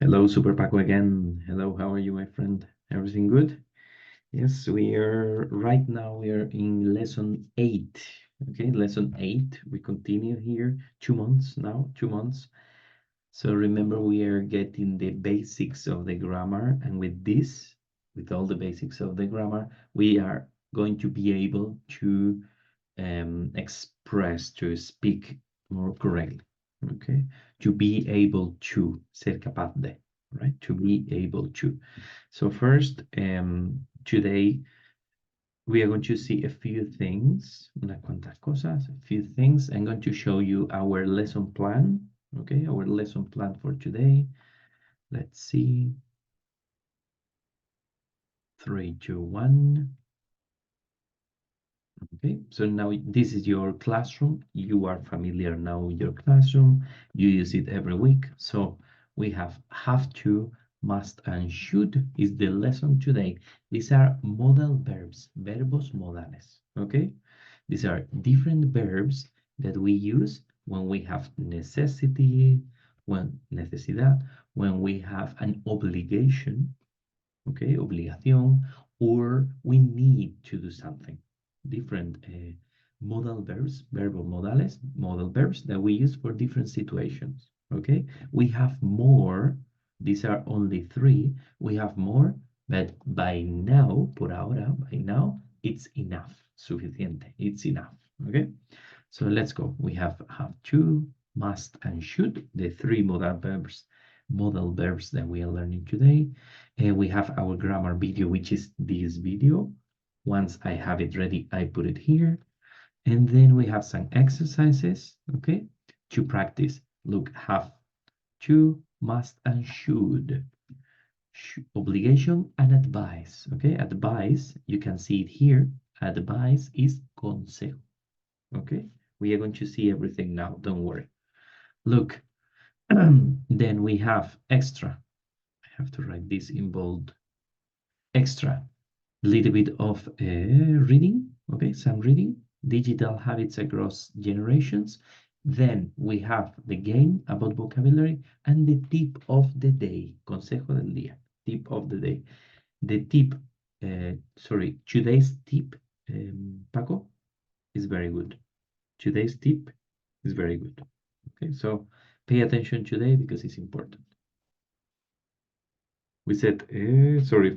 Hello, Super Paco again. Hello, how are you, my friend? Everything good? Yes, we are in lesson 8. Okay, lesson 8. We continue here 2 months now, 2 months. So remember, we are getting the basics of the grammar, and with all the basics of the grammar, we are going to be able to express, to speak more correctly. Okay, to be able to, ser capaz de, right? To be able to. So first, today we are going to see a few things, unas cuantas cosas, a few things. I'm going to show you our lesson plan. Okay, our lesson plan for today. Let's see. 3, 2, 1. Okay, so now this is your classroom. You are familiar now with your classroom. You use it every week. So we have to, must, and should is the lesson today. These are modal verbs, verbos modales. Okay, these are different verbs that we use when we have necessity, when necesidad, when we have an obligation, okay, obligación, or we need to do something. Different modal verbs, verbal modales, modal verbs that we use for different situations, okay? We have more, these are only 3, we have more, but by now, por ahora, by now, it's enough, suficiente, it's enough, okay? So let's go. We have to, must, and should, the 3 modal verbs that we are learning today. And we have our grammar video, which is this video. Once I have it ready, I put it here. And then we have some exercises, okay, to practice. Look, have to, must, and should. Obligation and advice, okay? Advice, you can see it here. Advice is consejo, okay? We are going to see everything now, don't worry. Look, then we have extra. I have to write this in bold. Extra, a little bit of reading, okay, some reading, digital habits across generations. Then we have the game about vocabulary and the tip of the day, consejo del día, tip of the day. The tip, today's tip, Paco, is very good. Today's tip is very good. Okay, so pay attention today because it's important. We said,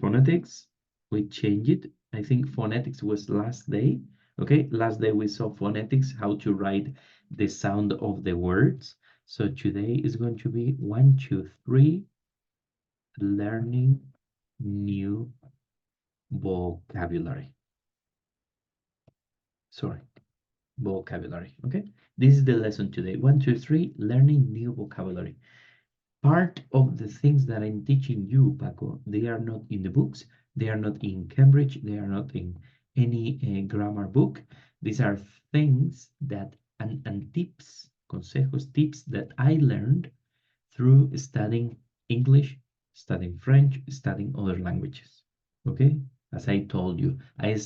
phonetics, we changed it. I think phonetics was last day. Okay, last day we saw phonetics, how to write the sound of the words. So today is going to be 1, 2, 3, learning new vocabulary. Sorry, vocabulary. Okay, this is the lesson today. 1, 2, 3, learning new vocabulary. Part of the things that I'm teaching you, Paco, they are not in the books, they are not in Cambridge, they are not in any grammar book. These are things that, and tips, consejos, tips that I learned through studying English, studying French, studying other languages. Okay? As I told you, I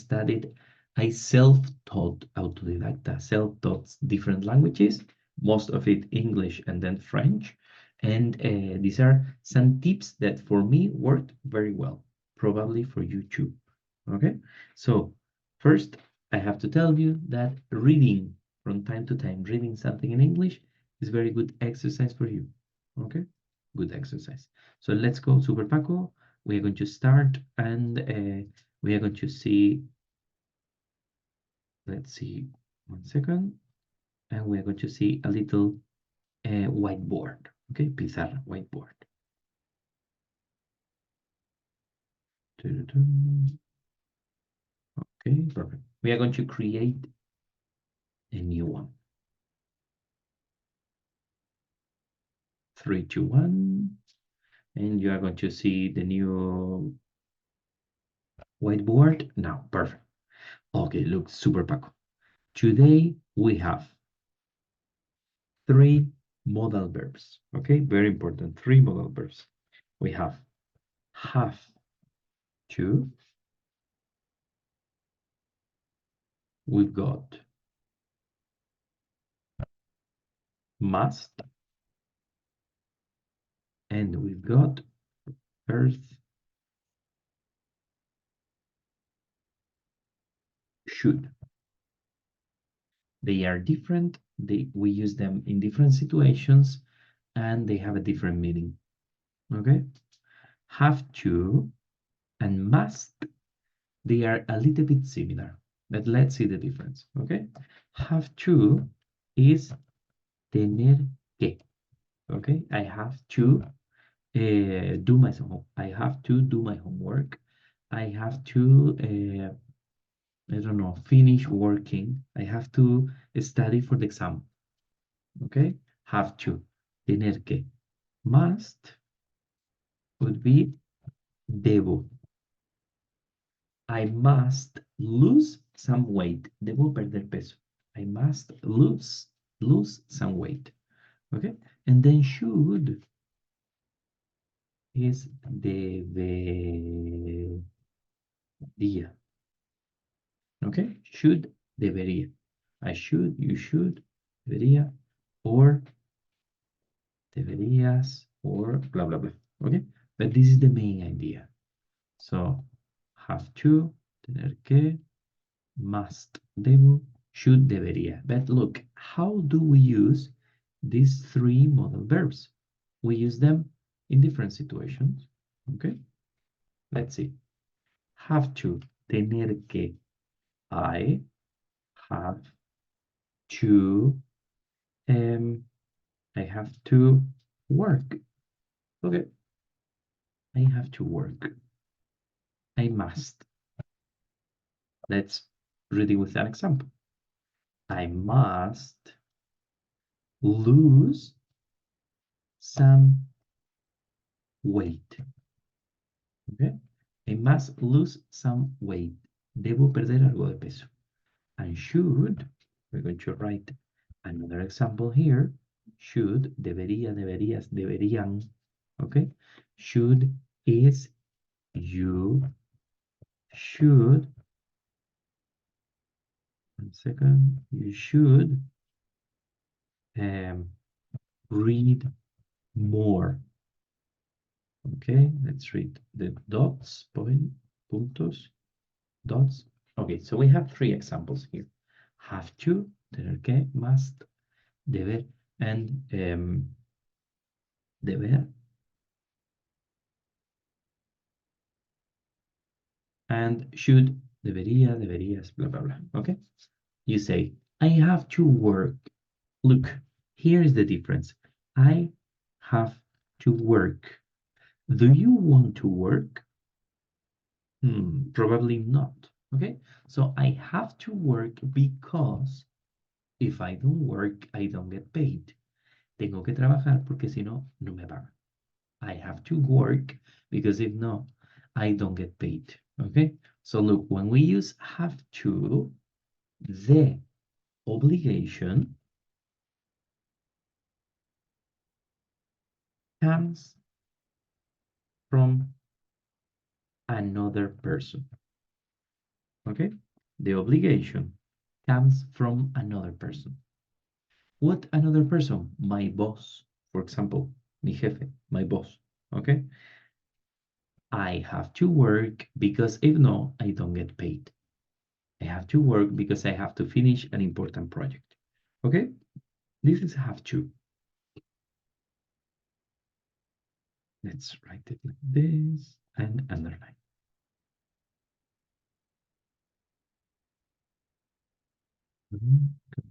self-taught, autodidacta, self-taught different languages, most of it English and then French. And these are some tips that for me worked very well, probably for you too. Okay? So first, I have to tell you that reading from time to time, reading something in English is very good exercise for you. Okay, good exercise. So let's go, Super Paco. We are going to start and we are going to see, let's see, 1 second. And we are going to see a little whiteboard. Okay, pizarra, whiteboard. Okay, perfect. We are going to create a new one. 3, 2, 1. And you are going to see the new whiteboard now. Perfect. Okay, look, Super Paco. Today we have 3 modal verbs. Okay, very important. 3 modal verbs. We have to. We've got must And we've got Earth should. They are different. We use them in different situations and they have a different meaning. Okay? Have to and must, they are a little bit similar, but let's see the difference. Okay? Have to is tener que. Okay? I have to do my homework. I have to do my homework. I have to I don't know, finish working. I have to study for the exam. Okay? Have to. Tener que. Must would be debo. I must lose some weight. Debo perder peso. I must lose some weight. Okay? And then should is debería. Okay? Should, debería. I should, you should, debería, or deberías, or blah, blah, blah. Okay? But this is the main idea. So, have to, tener que, must, debo, should, debería. But look, how do we use these three modal verbs? We use them in different situations. Okay? Let's see. Have to, tener que, I have to, I have to work. Okay. I have to work. I must. Let's read it with an example. I must lose some weight. Okay. I must lose some weight. Debo perder algo de peso. And should, we're going to write another example here. Should, debería, deberías, deberían. Okay. Should is you should, one second, you should read more. Okay, let's read the dots, puntos, dots. Okay, so we have three examples here. Have to, tener que, must, deber, and deber. And should, debería, deberías, blah, blah, blah. Okay, you say, I have to work. Look, here is the difference. I have to work. Do you want to work? Probably not. Okay, so I have to work because if I don't work, I don't get paid. Tengo que trabajar porque si no, no me pagan. I have to work because if not, I don't get paid. Okay, so look, when we use have to, the obligation comes from another person. Okay, the obligation comes from another person. What another person? My boss, for example, mi jefe, my boss. Okay, I have to work because if no, I don't get paid. I have to work because I have to finish an important project. Okay, this is have to. Let's write it like this and underline.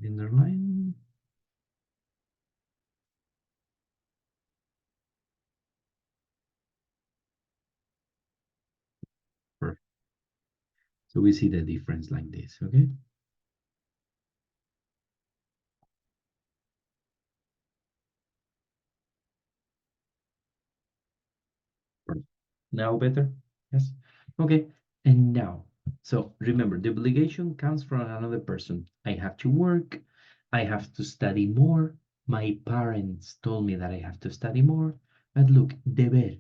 Underline. Perfect. So we see the difference like this, okay? Perfect. Now better? Yes. Okay. And now, so remember, the obligation comes from another person. I have to work. I have to study more. My parents told me that I have to study more. But look, deber.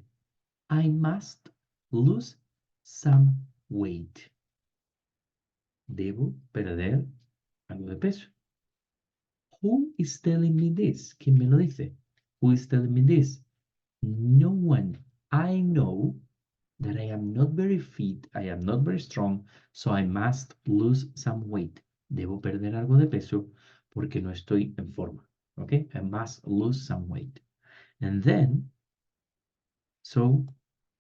I must lose some weight. Debo perder algo de peso. Who is telling me this? ¿Quién me lo dice? Who is telling me this? No one. I know that I am not very fit, I am not very strong, so I must lose some weight. Debo perder algo de peso porque no estoy en forma. Okay? I must lose some weight. And then, so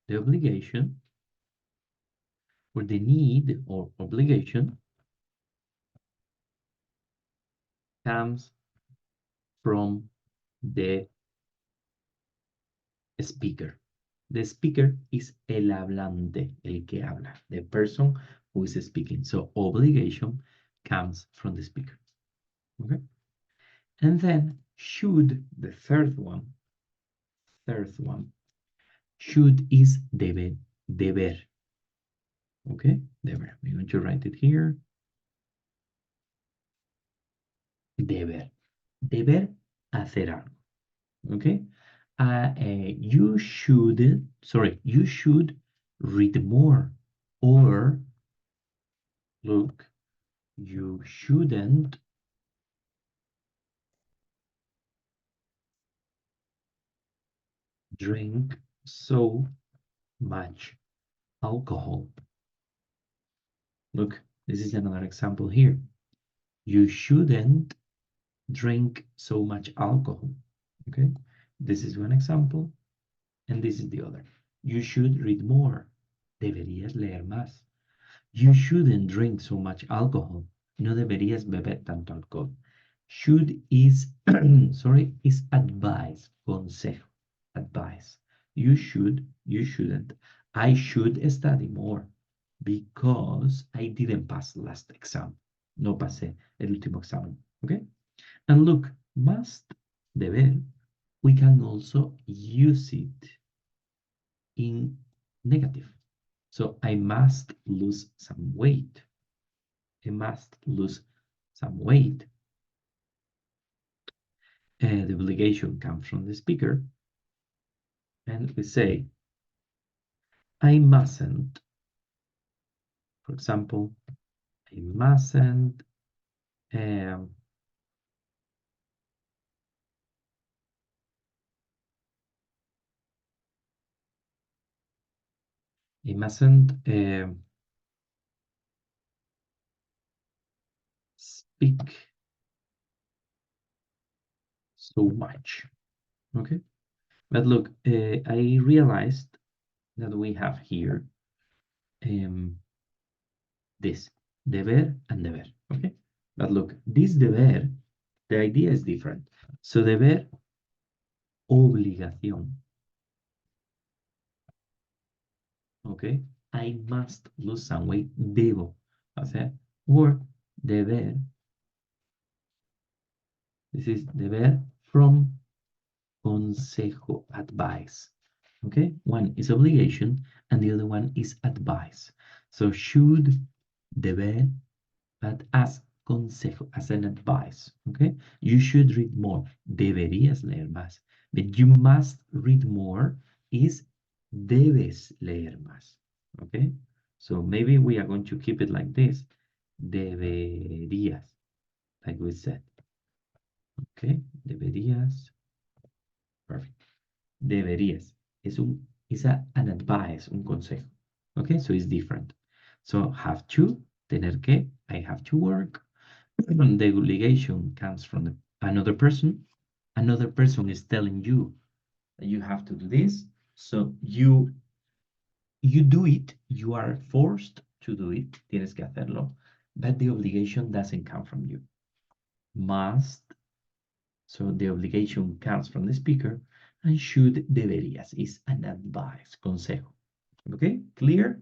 the obligation or the need or obligation comes from the speaker. The speaker is el hablante, el que habla, the person who is speaking. So obligation comes from the speaker. Okay? And then should, the third one, should is deber. Okay, deber. We're going to write it here. Deber. Deber hacer algo. Okay. You should, you should read more. Or, look, you shouldn't drink so much alcohol. Look, this is another example here. You shouldn't drink so much alcohol. Okay, this is one example, and this is the other. You should read more. Deberías leer más. You shouldn't drink so much alcohol. No deberías beber tanto alcohol. Should is, sorry, is advice, consejo, advice. You should, you shouldn't. I should study more because I didn't pass last exam. No pasé el último examen, okay? And look, must, deber, we can also use it in negative. So I must lose some weight. I must lose some weight. The obligation comes from the speaker. And we say, I mustn't, for example, I mustn't speak so much. Okay, but look, I realized that we have here this deber and deber. Okay, but look, this deber, the idea is different. So deber, obligación. Okay, I must lose some weight. Debo hacer. Or deber. This is deber from consejo, advice. Okay, one is obligation and the other one is advice. So should, deber, but as consejo, as an advice. Okay, you should read more. Deberías leer más. But you must read more is debes leer más. Okay, so maybe we are going to keep it like this. Deberías, like we said. Okay, deberías. Perfect. Deberías. An advice, un consejo. Okay, so it's different. So have to, tener que, I have to work. The obligation comes from another person. Another person is telling you that you have to do this. So you do it. You are forced to do it. Tienes que hacerlo. But the obligation doesn't come from you. Must. So the obligation comes from the speaker. And should, deberías, is an advice, consejo. Okay, clear?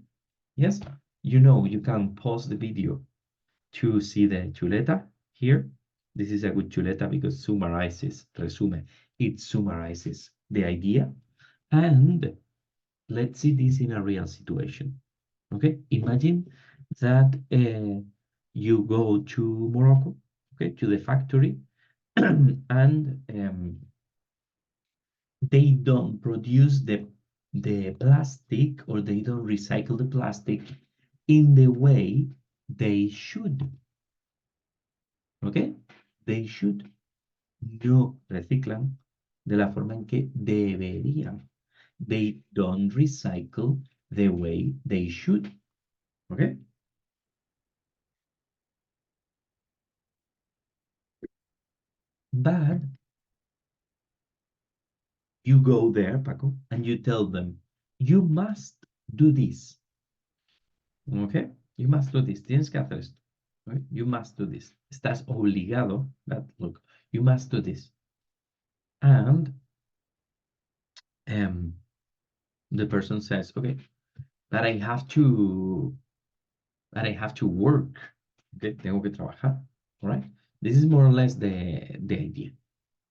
Yes? You know, you can pause the video to see the chuleta here. This is a good chuleta because summarizes, resume, it summarizes the idea. And let's see this in a real situation. Okay, imagine that you go to Morocco, okay, to the factory, and they don't produce the plastic, or they don't recycle the plastic in the way they should. Okay, they should. No reciclan de la forma en que deberían. They don't recycle the way they should. Okay? But you go there, Paco, and you tell them, you must do this. Okay? You must do this. Tienes que hacer esto. Okay? You must do this. Estás obligado, but look, you must do this. And um, the person says, okay, but I have to work. Okay, tengo que trabajar. All right. This is more or less the idea.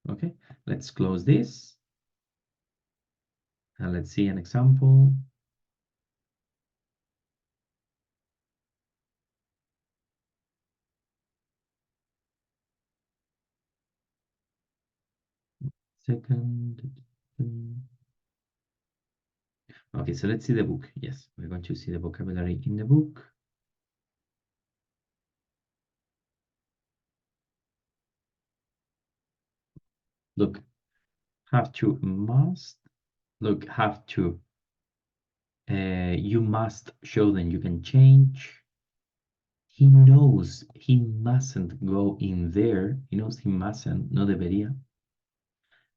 Okay, let's close this. And let's see an example. Second. Okay, so let's see the book. Yes, we're going to see the vocabulary in the book. Look, have to, must. Look, have to. You must show them you can change. He knows he mustn't go in there. He knows he mustn't, no debería.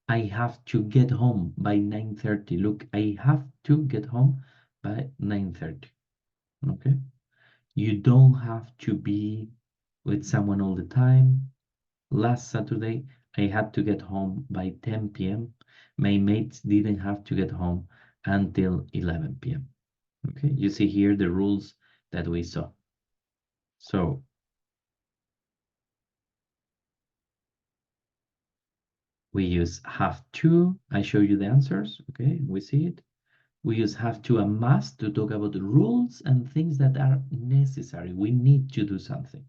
I have to get home by 9:30. Look, I have to get home by 9:30. Okay? You don't have to be with someone all the time. Last Saturday, I had to get home by 10 p.m. My mates didn't have to get home until 11 p.m. Okay? You see here the rules that we saw. So we use have to. I show you the answers. Okay? We see it. We use have to and must to talk about the rules and things that are necessary. We need to do something.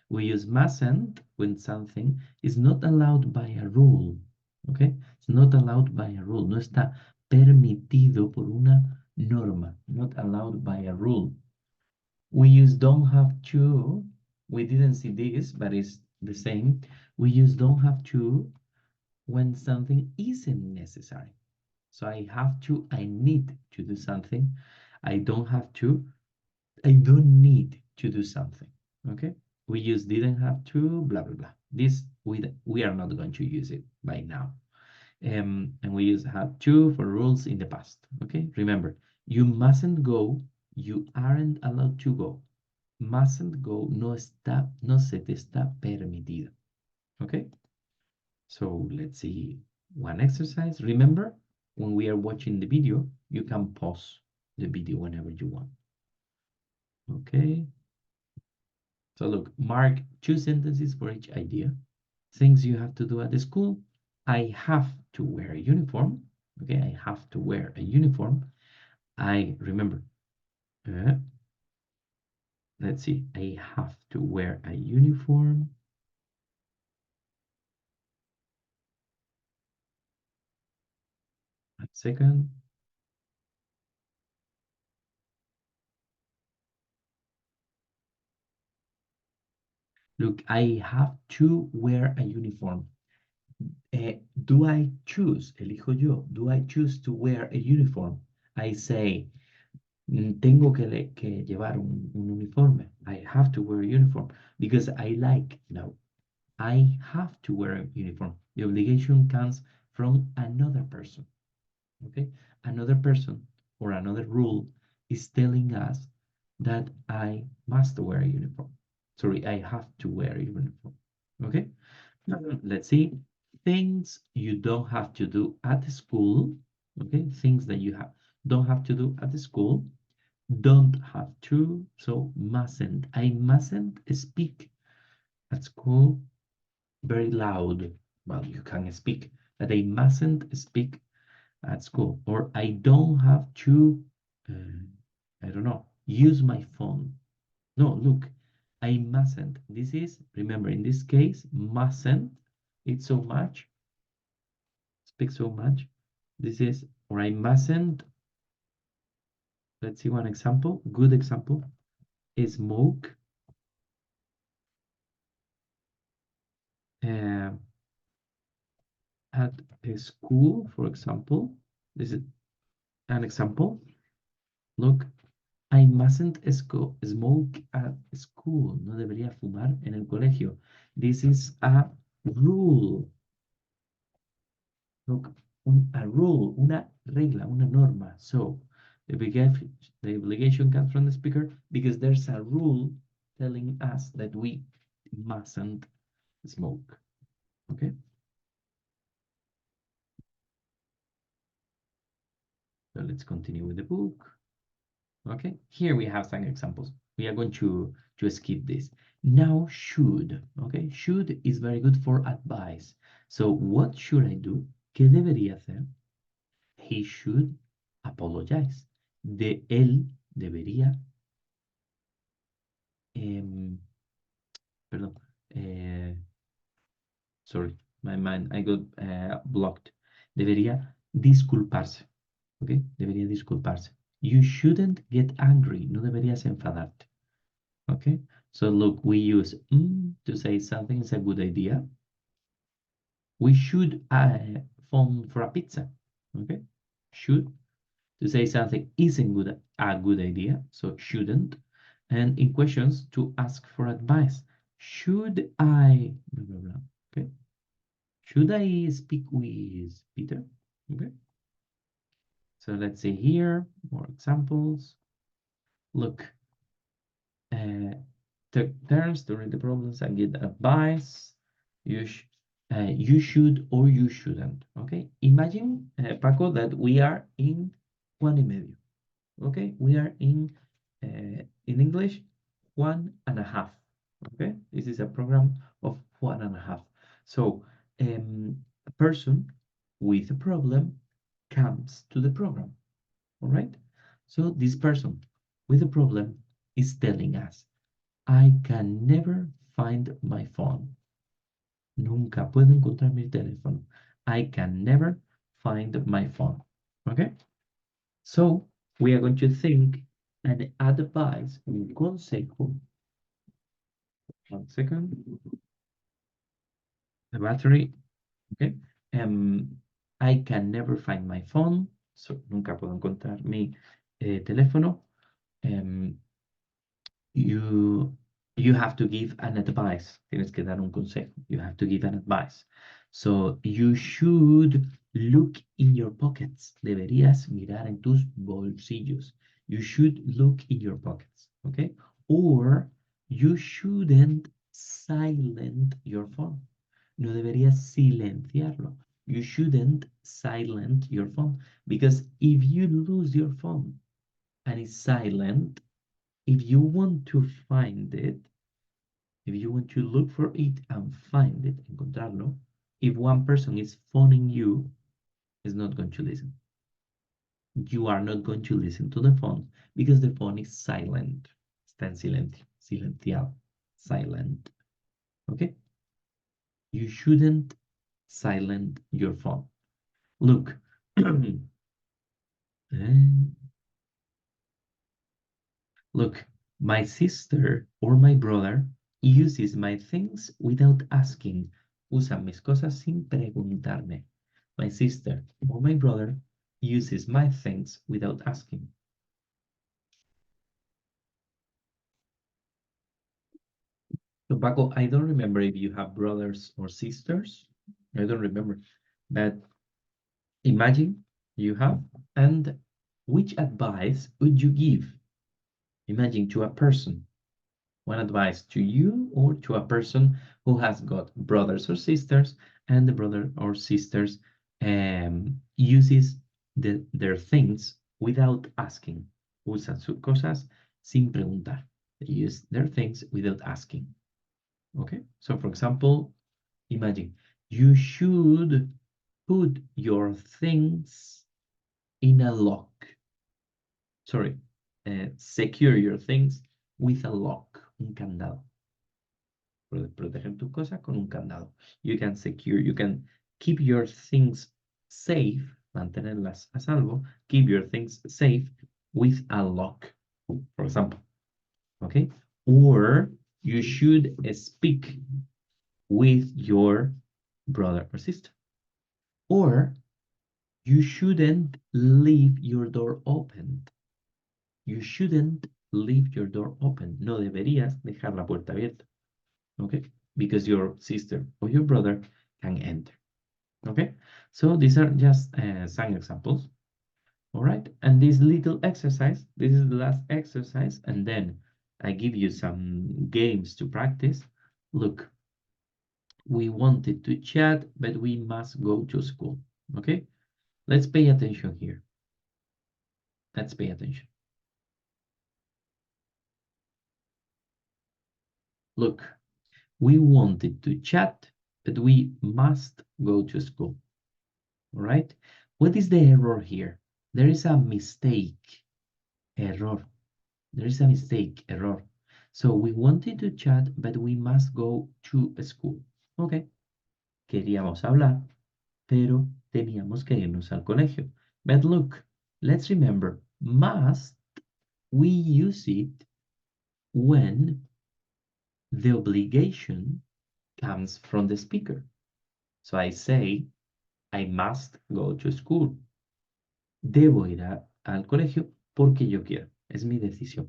We use mustn't when something is not allowed by a rule. Okay? It's not allowed by a rule. No está permitido por una norma. Not allowed by a rule. We use don't have to. We didn't see this, but it's the same. We use don't have to when something isn't necessary. So I have to, I need to do something. I don't have to, I don't need to do something. Okay? We use didn't have to, blah, blah, blah. This, we are not going to use it by now. And we use have to for rules in the past. Okay? Remember, you mustn't go, you aren't allowed to go. Mustn't go, no se te está permitido. Okay? So let's see one exercise. Remember, when we are watching the video, you can pause the video whenever you want. Okay. So look, mark 2 sentences for each idea. Things you have to do at the school. I have to wear a uniform. Okay, I have to wear a uniform. I remember. Let's see. I have to wear a uniform. A second. Look, I have to wear a uniform. Do I choose? Elijo yo. Do I choose to wear a uniform? I say, tengo que llevar un uniforme. I have to wear a uniform because I like. No, I have to wear a uniform. The obligation comes from another person. Okay, another person or another rule is telling us that I must wear a uniform. Sorry, I have to wear a uniform. Okay, let's see. Things you don't have to do at school. Okay, things that you don't have to do at the school. Don't have to, so mustn't. I mustn't speak at school very loud. Well, you can speak, but I mustn't speak at school. Or I don't have to, I don't know, use my phone. No, look, I mustn't. This is, remember, in this case, mustn't. It's so much, speak so much. This is, or I mustn't. Let's see one example. Good example is smoke. Uh, at a school, for example, this is An example, look, I mustn't smoke at school. No debería fumar en el colegio. This is a rule. Look, a rule, una regla, una norma. So the obligation comes from the speaker because there's a rule telling us that we mustn't smoke. Okay? So let's continue with the book. Okay, here we have some examples. We are going to skip this. Now should, okay? Should is very good for advice. So what should I do? ¿Qué debería hacer? He should apologize. Él debería, perdón, sorry, my mind, I got blocked. Debería disculparse, okay? Debería disculparse. You shouldn't get angry. No deberías enfadarte. Okay, so look, we use to say something is a good idea. We should phone for a pizza. Okay, should to say something isn't a good idea, so shouldn't. And in questions to ask for advice. Should I blah blah blah. Okay, should I speak with Peter? Okay, so let's see here more examples. Look, take turns to read the problems and get advice. You, you should or you shouldn't. Okay. Imagine, Paco, that we are in Juan y medio. Okay. We are in English, 1.5. Okay. This is a program of 1.5. So a person with a problem comes to the program. All right. So this person with a problem is telling us, I can never find my phone. Nunca puedo encontrar mi teléfono. I can never find my phone. Okay? So, we are going to think and advise un consejo. 1 second. The battery. Okay? I can never find my phone. So, nunca puedo encontrar mi teléfono. You have to give an advice. Tienes que dar un consejo. You have to give an advice. So you should look in your pockets. Deberías mirar en tus bolsillos. You should look in your pockets. Okay? Or you shouldn't silent your phone. No deberías silenciarlo. You shouldn't silent your phone. Because if you lose your phone and it's silent, if you want to find it, if you want to look for it and find it, encontrarlo, if one person is phoning you, is not going to listen. You are not going to listen to the phone because the phone is silent. Está en silencio, silenciado, silent. Okay? You shouldn't silent your phone. Look, look, my sister or my brother uses my things without asking. Usa mis cosas sin preguntarme. My sister or my brother uses my things without asking. So Paco, I don't remember if you have brothers or sisters. I don't remember. But imagine you have, and which advice would you give? Imagine to a person. One advice to you or to a person who has got brothers or sisters, and the brother or sisters uses their things without asking. Usan sus cosas sin preguntar. They use their things without asking. Okay, so for example, imagine you should put your things in a lock. Sorry, secure your things with a lock, un candado. Proteger tus cosas con un candado. You can secure, you can keep your things safe, mantenerlas a salvo, keep your things safe with a lock, for example. Okay, or you should speak with your brother or sister. Or You shouldn't leave your door open. You shouldn't leave your door open. No deberías dejar la puerta abierta. Okay? Because your sister or your brother can enter. Okay? So these are just some examples. All right? And this little exercise, this is the last exercise, and then I give you some games to practice. Look, we wanted to chat, but we must go to school. Okay? Let's pay attention here. Let's pay attention. Look, we wanted to chat, but we must go to school. All right? What is the error here? There is a mistake. Error. There is a mistake. Error. So we wanted to chat, but we must go to school. Okay. Queríamos hablar, pero teníamos que irnos al colegio. But look, let's remember, must, we use it when the obligation comes from the speaker. So I say, I must go to school. Debo ir al colegio porque yo quiero. Es mi decisión.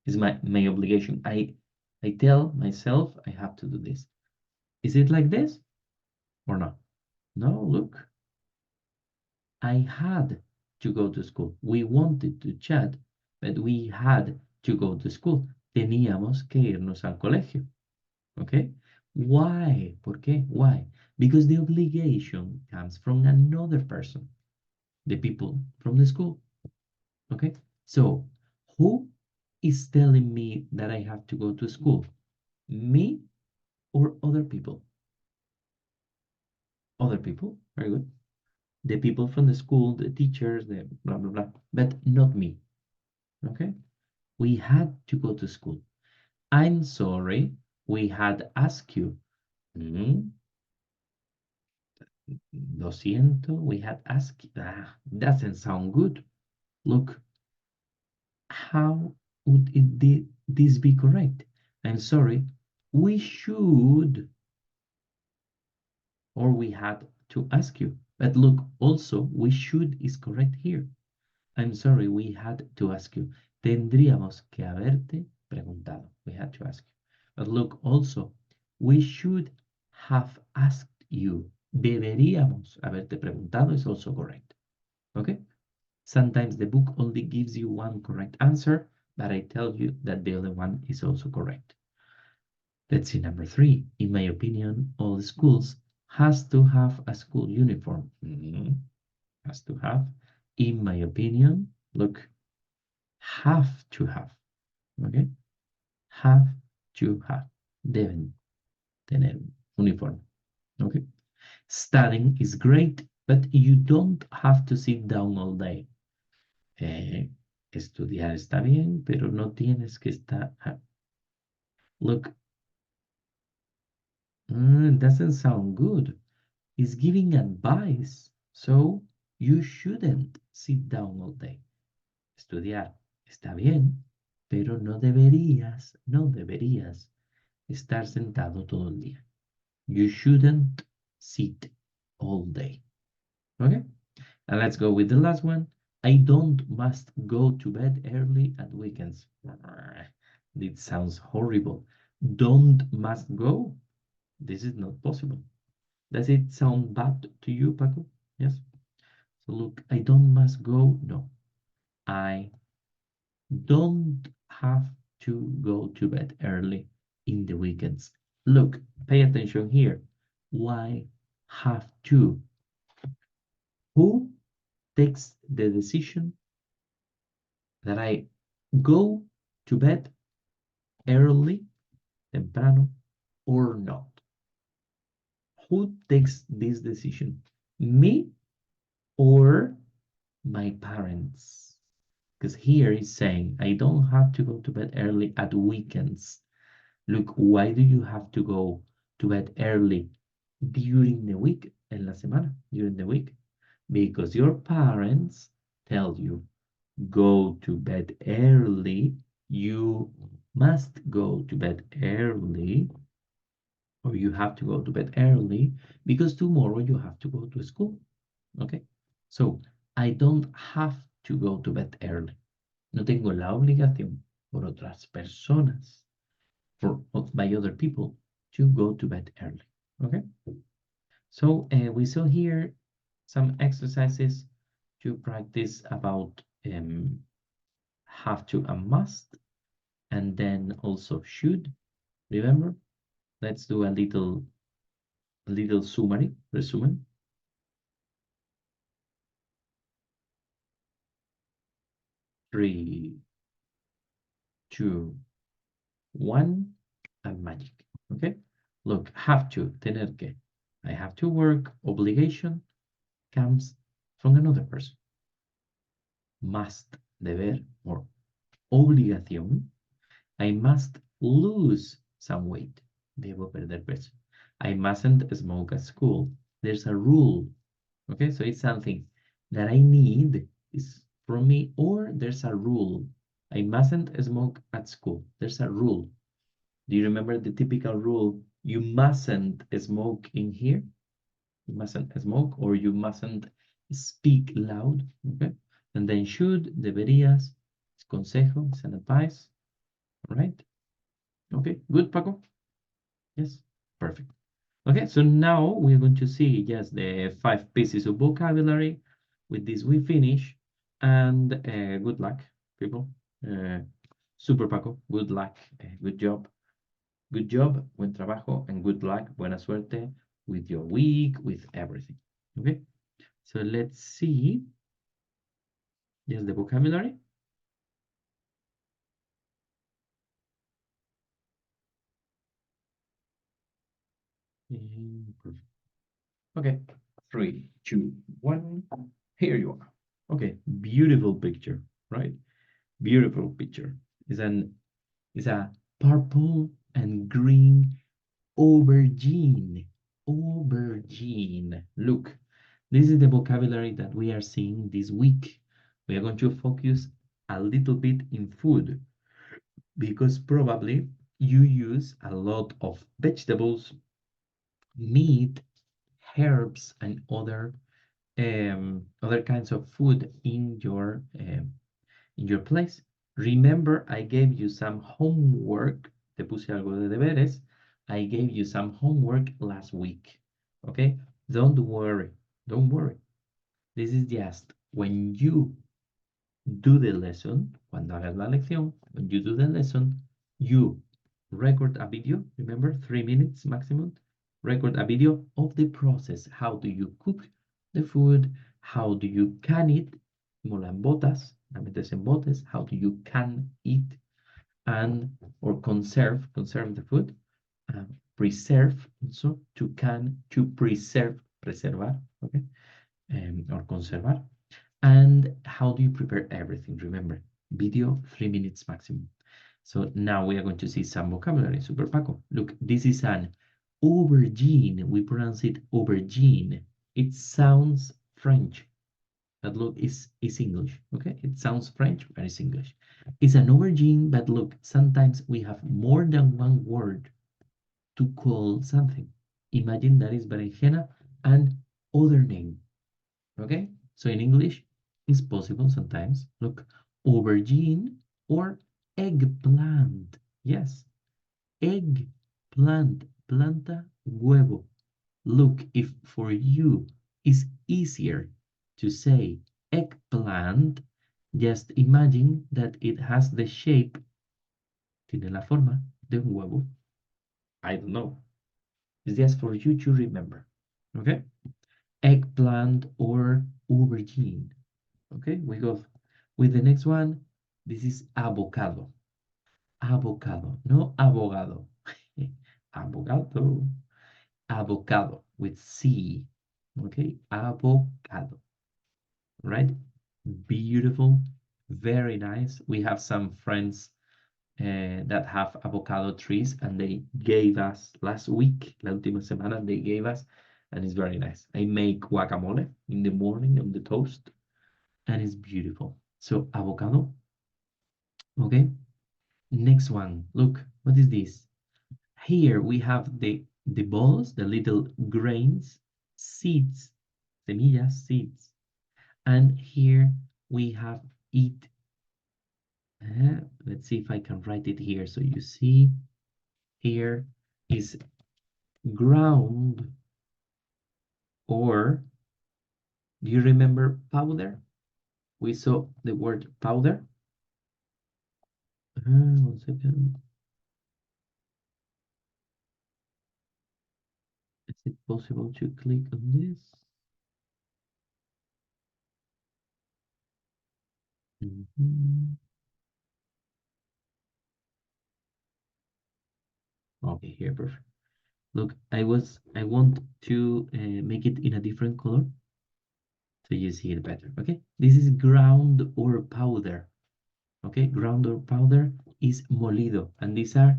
It's my obligation. I tell myself I have to do this. Is it like this or not? No, look. I had to go to school. We wanted to chat, but we had to go to school. Teníamos que irnos al colegio. Okay? Why? ¿Por qué? Why? Because the obligation comes from another person, the people from the school. Okay? So, who is telling me that I have to go to school? Me or other people? Other people. Very good. The people from the school, the teachers, the blah, blah, blah, but not me. Okay? We had to go to school. I'm sorry, we had asked you. Lo siento, we had asked. Doesn't sound good. Look, how would this be correct? I'm sorry, we should, or we had to ask you. But look, also, we should is correct here. I'm sorry, we had to ask you. Tendríamos que haberte preguntado. We had to ask you. But look, also, we should have asked you. Deberíamos haberte preguntado is also correct. Okay? Sometimes the book only gives you one correct answer, but I tell you that the other one is also correct. Let's see number 3. In my opinion, all schools has to have a school uniform. Has to have. In my opinion, look, have to have. Okay? Have to have. Deben tener uniforme. Okay? Studying is great, but you don't have to sit down all day. Estudiar está bien, pero no tienes que estar. Look, doesn't sound good. It's giving advice, so you shouldn't sit down all day. Estudiar está bien, pero no deberías estar sentado todo el día. You shouldn't sit all day. Okay? And let's go with the last one. I don't must go to bed early at weekends. This sounds horrible. Don't must go? This is not possible. Does it sound bad to you, Paco? Yes? So look, I don't must go. No. I don't have to go to bed early in the weekends. Look, pay attention here. Why have to? Who takes the decision that I go to bed early, temprano, or not? Who takes this decision? Me or my parents? Because here it's saying I don't have to go to bed early at weekends. Look, why do you have to go to bed early during the week, en la semana, during the week? Because your parents tell you, go to bed early, you must go to bed early, or you have to go to bed early because tomorrow you have to go to school. Okay? So, I don't have to go to bed early. No tengo la obligación por otras personas, by other people, to go to bed early. Okay? So, we saw here some exercises to practice about have to and must, and then also should. Remember? Let's do a little summary, resume. 3, 2, 1, and magic. Okay? Look, have to, tener que. I have to work, obligation comes from another person. Must, deber, or obligación. I must lose some weight. Debo perder peso. I mustn't smoke at school. There's a rule. Okay, so it's something that I need is from me, or there's a rule. I mustn't smoke at school. There's a rule. Do you remember the typical rule? You mustn't smoke in here. You mustn't smoke, or you mustn't speak loud. Okay, and then should, deberías, es consejo, it's an advice. Right? Okay, good, Paco? Yes, perfect. Okay, so now we're going to see just the 5 pieces of vocabulary. With this, we finish. And good luck, people. Super Paco, good luck, good job. Good job, buen trabajo, and good luck, buena suerte with your week, with everything. Okay, so let's see. Just the vocabulary. Perfect. Okay, 3, 2, 1. Here you are. Okay, beautiful picture, right? Beautiful picture. It's a purple and green aubergine. Aubergine. Look, this is the vocabulary that we are seeing this week. We are going to focus a little bit in food because probably you use a lot of vegetables, meat, herbs, and other kinds of food in your place. Remember, I gave you some homework. Te puse algo de deberes. I gave you some homework last week. Okay? Don't worry. Don't worry. This is just when you do the lesson, cuando hagas la lección, when you do the lesson, you record a video. Remember, 3 minutes maximum. Record a video of the process. How do you cook the food? How do you can it? Como la botas, la metes en botes. How do you can eat and or conserve the food? Preserve also to can to preserve, preservar, okay, or conservar. And how do you prepare everything? Remember, video 3 minutes maximum. So now we are going to see some vocabulary. Super Paco. Look, this is an aubergine. We pronounce it aubergine. It sounds French, but look, it's English. Okay, it sounds French, but it's English. It's an aubergine, but look, sometimes we have more than one word to call something. Imagine that is berenjena and other name. Okay, so in English, it's possible sometimes. Look, aubergine or eggplant. Yes, eggplant, planta, huevo. Look, if for you it's easier to say eggplant, just imagine that it has the shape, tiene la forma de un huevo. I don't know. It's just for you to remember. Okay? Eggplant or aubergine. Okay, we go with the next one. This is avocado. Avocado, no abogado. Avocado. Avocado with C. Okay, avocado. Right? Beautiful, very nice. We have some friends that have avocado trees and they gave us last week, la última semana, they gave us, and it's very nice. I make guacamole in the morning on the toast and it's beautiful. So avocado. Okay, next one. Look, what is this? Here we have the balls, the little grains, seeds, semillas, seeds. And here we have it. Let's see if I can write it here. So you see here is ground, or do you remember powder? We saw the word powder. 1 second. Is it possible to click on this? Mhm. Okay, here, perfect. Look, I want to make it in a different color so you see it better. Okay, this is ground or powder. Okay, ground or powder is molido, and these are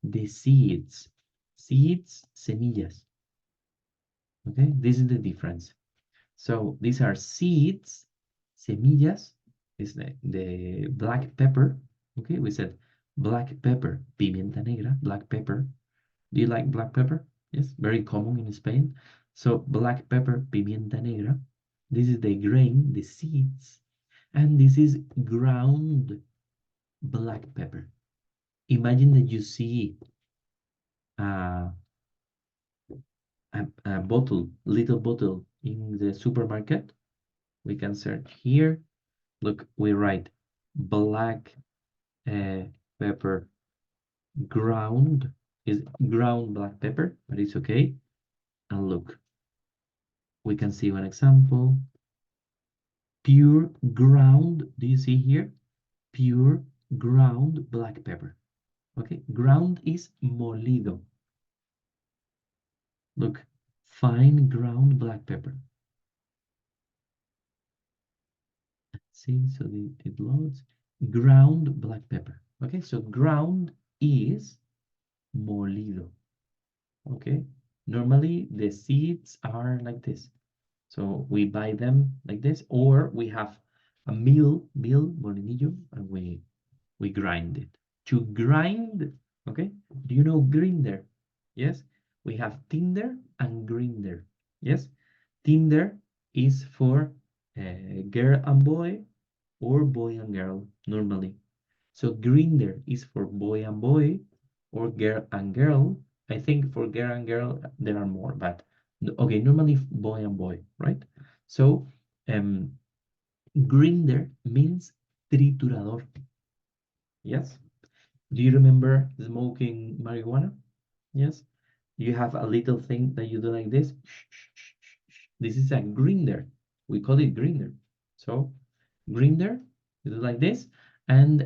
the seeds. Seeds, semillas. Okay, this is the difference. So these are seeds, semillas, is the black pepper. Okay, we said black pepper, pimienta negra, black pepper. Do you like black pepper? Yes, very common in Spain. So black pepper, pimienta negra. This is the grain, the seeds, and this is ground black pepper. Imagine that you see a, a bottle, little bottle in the supermarket. We can search here. Look, we write black uh, pepper ground is ground black pepper, but it's okay. And look, we can see one example. Pure ground, do you see here? Pure ground black pepper. Okay, ground is molido. Look, fine ground black pepper. See, so it loads. Ground black pepper. Okay, so ground is molido. Okay, normally the seeds are like this. So we buy them like this, or we have a mill, molinillo, and we grind it. To grind, okay? Do you know grinder? Yes, we have tinder and grinder. Yes, tinder is for girl and boy, or boy and girl normally. So grinder is for boy and boy, or girl and girl. I think for girl and girl there are more, but okay, normally boy and boy, right? So um, grinder means triturador. Yes. Do you remember smoking marijuana? Yes. You have a little thing that you do like this. This is a grinder. We call it grinder. So grinder, you do like this, and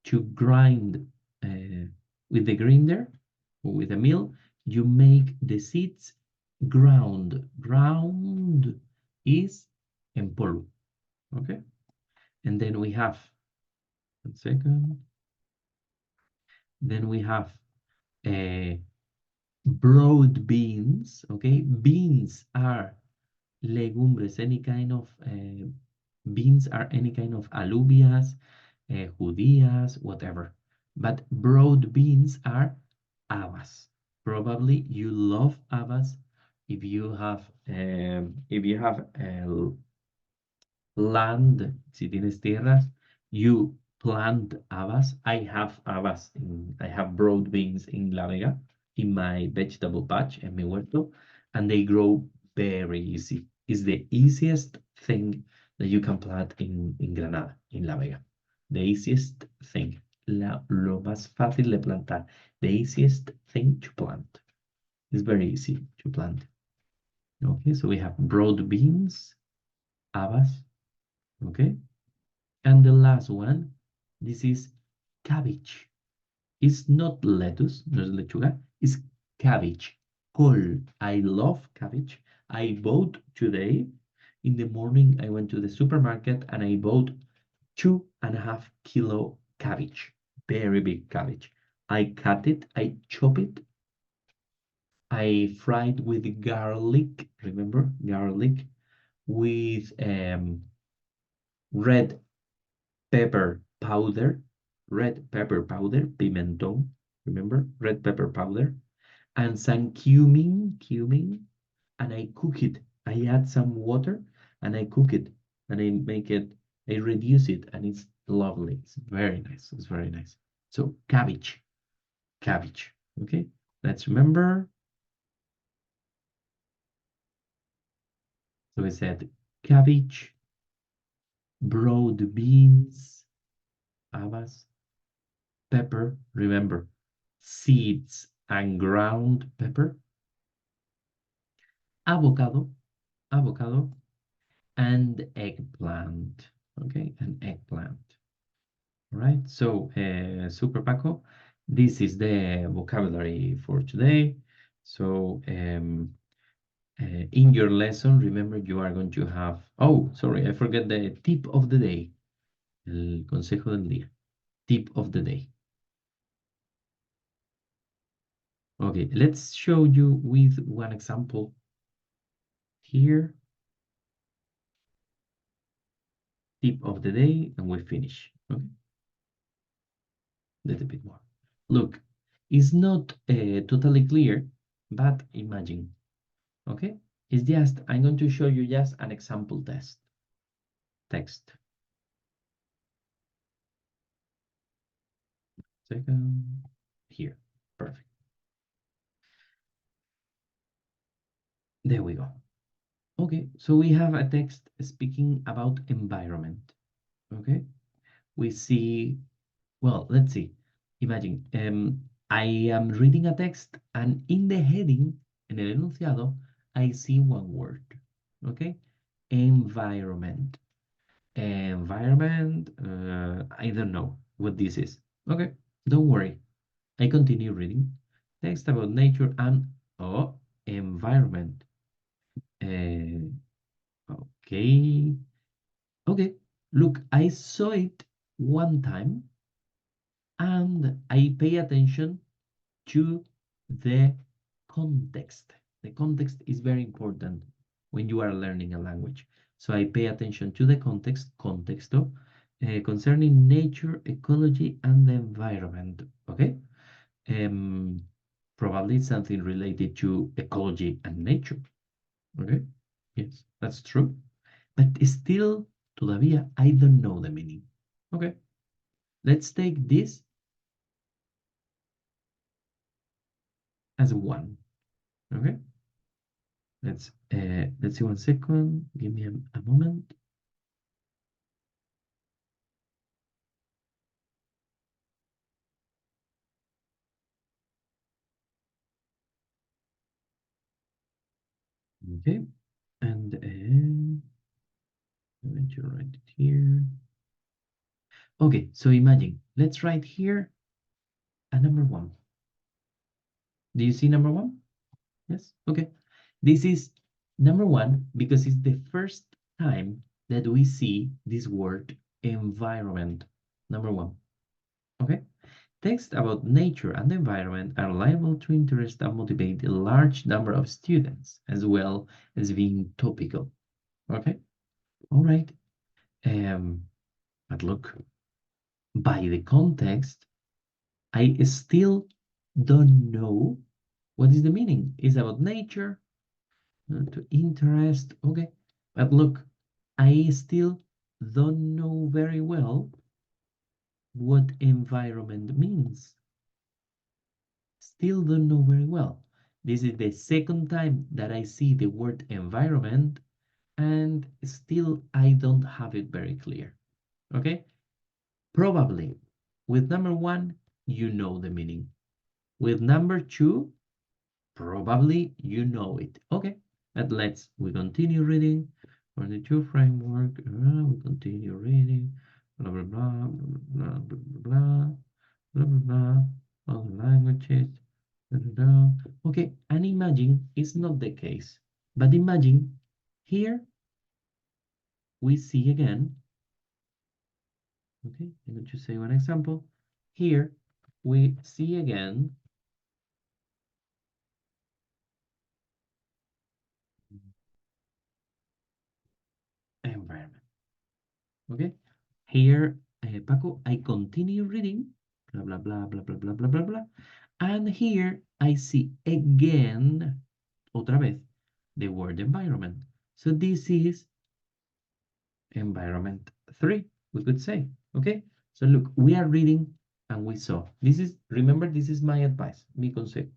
to grind with the grinder or with a mill, you make the seeds ground. Ground is en polvo. Okay, and then we have 1 second. Then we have uh, broad beans. Okay, beans are legumbres, any kind of beans are any kind of alubias, judías, whatever. But broad beans are habas. Probably you love habas if you have land, si tienes tierras, you plant habas. I have habas, I have broad beans in La Vega, in my vegetable patch, en mi huerto, and they grow very easy. It's the easiest thing that you can plant in Granada, in La Vega. The easiest thing, lo más fácil de plantar. The easiest thing to plant. It's very easy to plant. Okay, so we have broad beans, habas, okay? And the last one, this is cabbage. It's not lettuce, no es lechuga, it's cabbage. Col. I love cabbage. I bought today, in the morning, I went to the supermarket and I bought 2.5 kilo cabbage. Very big cabbage. I cut it, I chop it, I fried with garlic, remember? Garlic, with red pepper powder, red pepper powder, pimentón, remember? Red pepper powder, and some cumin, and I cook it. I add some water and I cook it, and I make it, I reduce it, and it's lovely. It's very nice. It's very nice. So cabbage, cabbage. Okay, let's remember. So we said cabbage, broad beans, habas, pepper. Remember, seeds and ground pepper, avocado, avocado, and eggplant. Okay, an eggplant. All right, so Super Paco, this is the vocabulary for today. So in your lesson, remember you are going to have, oh, sorry, I forget the tip of the day. El consejo del día. Tip of the day. Okay, let's show you with one example here. Tip of the day, and we finish. Okay, a little bit more. Look, it's not totally clear, but imagine. Okay, it's just, I'm going to show you just an example text. Second, here, perfect. There we go. Okay, so we have a text speaking about environment. Okay, we see, well, let's see. Imagine, I am reading a text, and in the heading, en el enunciado, I see one word. Okay, environment. Environment, I don't know what this is. Okay, don't worry. I continue reading. Text about nature and environment. Uh, okay. Okay. Look, I saw it one time, and I pay attention to the context. The context is very important when you are learning a language. So I pay attention to the context, contexto, concerning nature, ecology, and the environment. Okay? Um, Probably something related to ecology and nature. Okay? Yes, that's true. But still, todavía, I don't know the meaning. Okay? Let's take this as one. Okay? Let's see 1 second. Give me a moment. Okay, and I'm going to write it here. Okay, so imagine, let's write here a number one. Do you see number one? Yes, okay. This is number one because it's the first time that we see this word environment. Number one, okay? Texts about nature and the environment are liable to interest and motivate a large number of students, as well as being topical. Okay, all right. But look, by the context, I still don't know what is the meaning. It's about nature, to interest, okay. But look, I still don't know very well what environment means. Still don't know very well. This is the second time that I see the word environment, and still I don't have it very clear. Okay? Probably with number one, you know the meaning. With number two, probably you know it. Okay, but we continue reading. For the two framework, we continue reading. Blah, blah, blah, blah, blah, blah, blah, blah, blah, all the languages. Da, da, da. Okay, and imagine it's not the case. But imagine here we see again. Okay, I'm going to say one example. Here we see again environment. Okay, here, Paco, I continue reading, blah, blah, blah, blah, blah, blah, blah, blah, blah. And here I see again, otra vez, the word environment. So this is environment 3, we could say. Okay, so look, we are reading and we saw. This is, remember, this is my advice, mi consejo.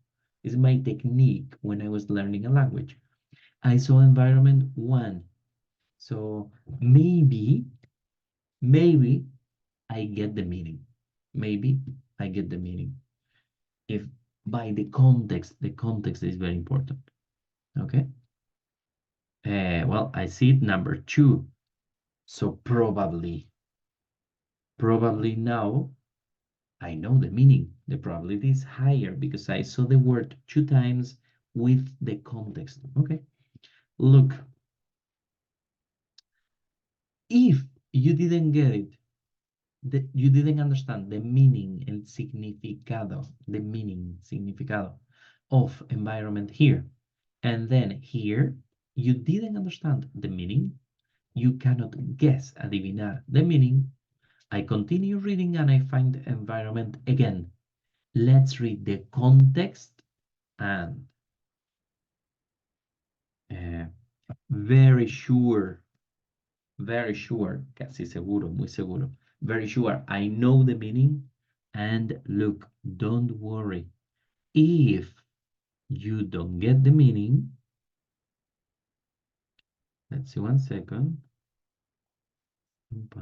This is my technique when I was learning a language. I saw environment 1. So maybe I get the meaning. Maybe I get the meaning. If by the context is very important. Okay. Well, I see it number 2. So probably now I know the meaning. The probability is higher because I saw the word 2 times with the context. Okay. Look, if you didn't get it, you didn't understand the meaning and significado, the meaning, significado of environment here, and then here, you didn't understand the meaning, you cannot guess, adivinar the meaning. I continue reading and I find the environment again. Let's read the context and uh, very sure, casi seguro, muy seguro, very sure I know the meaning. And look, don't worry. If you don't get the meaning, let's see, 1 second. But,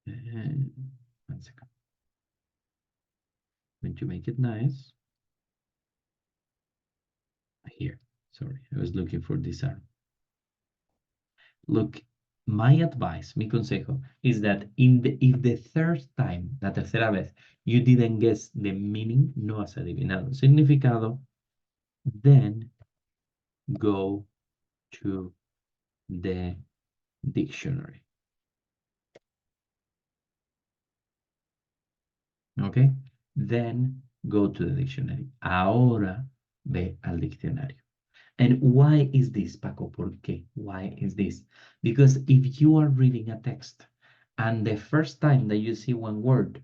1 second. Going to make it nice. Here, sorry, I was looking for this arm. Look, my advice, mi consejo, is that if the third time, la tercera vez, you didn't guess the meaning, no has adivinado significado, then go to the dictionary. Okay? Then go to the dictionary. Ahora ve al diccionario. And why is this, Paco? ¿Por qué? Why is this? Because if you are reading a text and the first time that you see one word,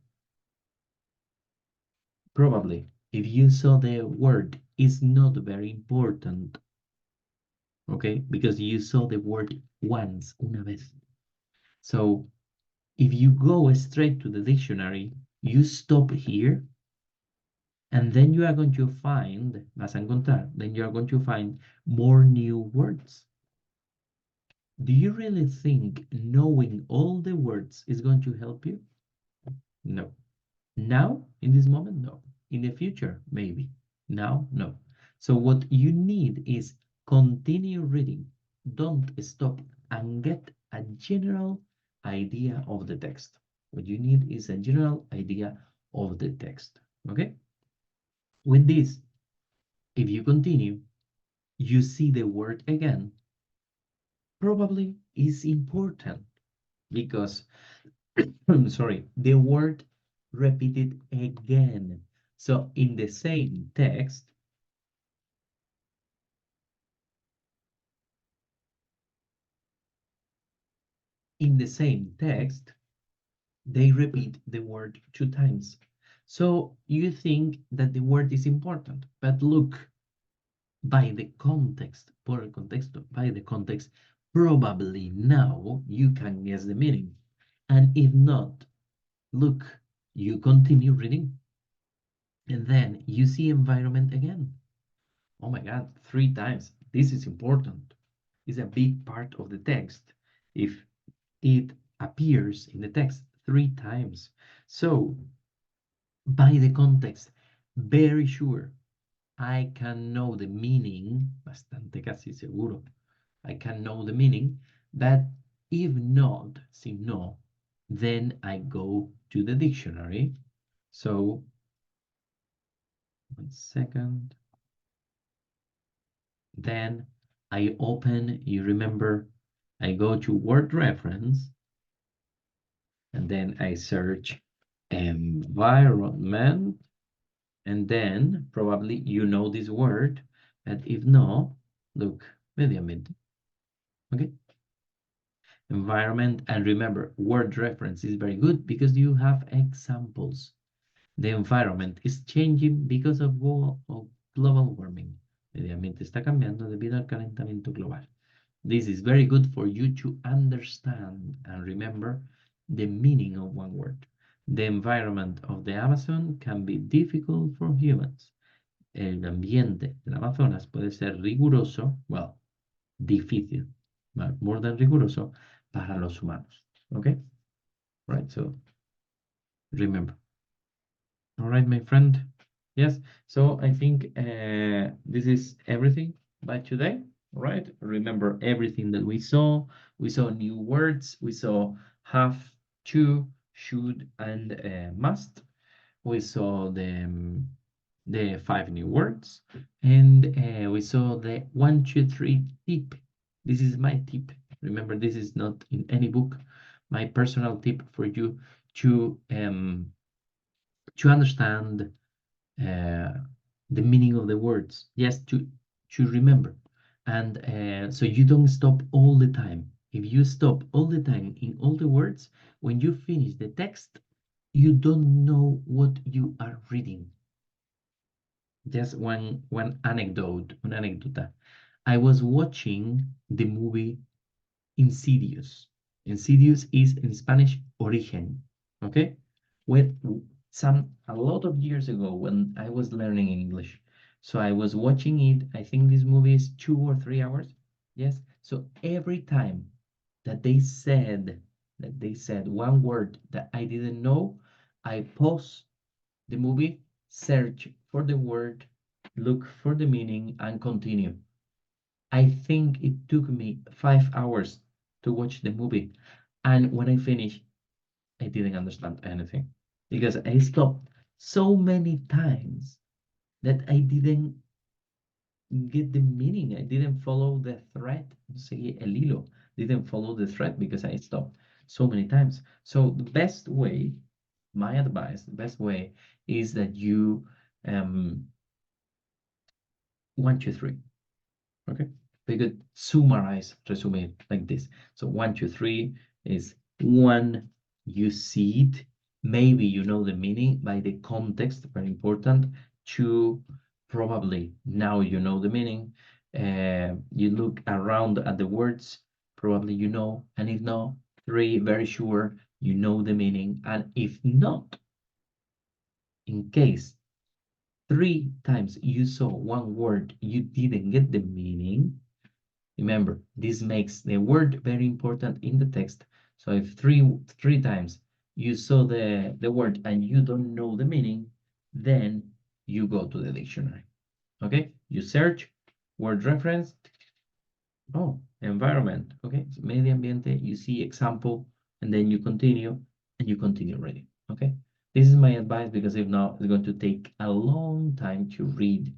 probably if you saw the word is not very important, okay? Because you saw the word once, una vez. So if you go straight to the dictionary, you stop here, and then you are going to find, vas a encontrar, then you are going to find more new words. Do you really think knowing all the words is going to help you? No. Now, in this moment, no. In the future, maybe. Now, no. So what you need is continue reading. Don't stop and get a general idea of the text. What you need is a general idea of the text. Okay? With this, if you continue, you see the word again, probably is important because, I'm sorry, the word repeated again. So in the same text, they repeat the word 2 times. So you think that the word is important, but look, by the context, por el contexto, by the context, probably now you can guess the meaning. And if not, look, you continue reading, and then you see environment again. Oh my God, 3 times. This is important. It's a big part of the text. If it appears in the text 3 times. So, by the context, very sure, I can know the meaning, bastante casi seguro, I can know the meaning, but if not, si no, then I go to the dictionary. So, 1 second. Then I open, you remember, I go to word reference, and then I search environment, and then probably you know this word, but if no, look, medio ambiente. Okay? Environment, and remember, word reference is very good because you have examples. The environment is changing because of global warming. El medio ambiente está cambiando debido al calentamiento global. This is very good for you to understand and remember the meaning of one word. The environment of the Amazon can be difficult for humans. El ambiente del Amazonas puede ser riguroso, well, difícil, more than riguroso, para los humanos. Okay? Right, so remember. All right, my friend. Yes, so I think this is everything by today, right? Remember everything that we saw. We saw new words. We saw have, to, should, and must. We saw the 5 new words, and we saw the 1, 2, 3 tip. This is my tip. Remember, this is not in any book. My personal tip for you to understand the meaning of the words. Yes, to remember, and so you don't stop all the time. If you stop all the time in all the words, when you finish the text, you don't know what you are reading. Just one anecdote, una anécdota. I was watching the movie Insidious. Insidious is in Spanish Origen. Okay? When a lot of years ago when I was learning English. So I was watching it. I think this movie is 2 or 3 hours. Yes. So every time that they said one word that I didn't know, I pause the movie, search for the word, look for the meaning, and continue. I think it took me 5 hours to watch the movie. And when I finished, I didn't understand anything because I stopped so many times that I didn't get the meaning. I didn't follow the thread. Seguí el hilo. Didn't follow the thread because I stopped so many times. So the best way, my advice, the best way is that you 1, 2, 3. Okay, we could summarize, resume it like this. So 1, 2, 3 is 1, you see it, maybe you know the meaning by the context, very important. 2, probably now you know the meaning. You look around at the words, probably you know, and if not, 3, very sure you know the meaning, and if not, in case 3 times you saw one word you didn't get the meaning, remember, this makes the word very important in the text. So if three times you saw the word and you don't know the meaning, then you go to the dictionary. Okay, you search word reference. Oh, environment. Okay, so medio ambiente, you see example, and then you continue reading. Okay, this is my advice because if not, it's going to take a long time to read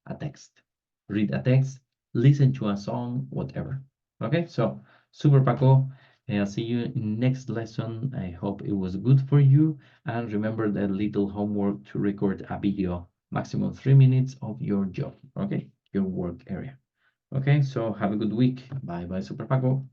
a text. Read a text, listen to a song, whatever. Okay, so super Paco. I'll see you in next lesson. I hope it was good for you. And remember that little homework to record a video, maximum 3 minutes of your job. Okay, your work area. Okay, so have a good week. Bye bye, Super Paco.